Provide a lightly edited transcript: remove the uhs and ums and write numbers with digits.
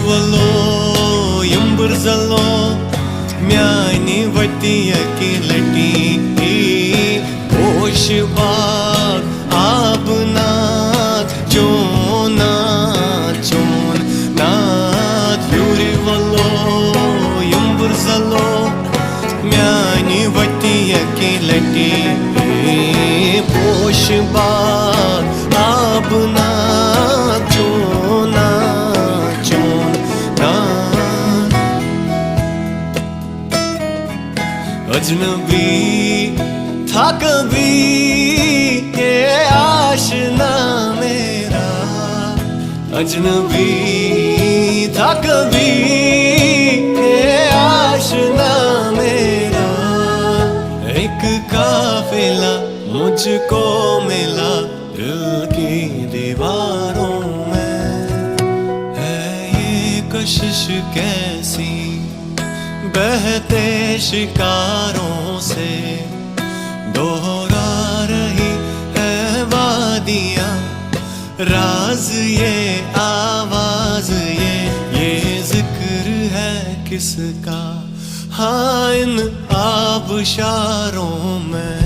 वलो यंबर जलो म्यानी वटिया की लटी होश बाग आबना नाथ यूरी वलो यंबर जलो म्यानी वटिया की लटी होश बाग आबना अजनबी था कभी ये आशना मेरा, अजनबी था कभी ये आशना मेरा। एक काफिला मुझको मिला दिल की दीवारों में, है ये कशिश कैसी बहते शिकारों से दोहरा रही है वादियाँ, राज ये आवाज ये जिक्र है किसका, हाँ इन आबशारों में।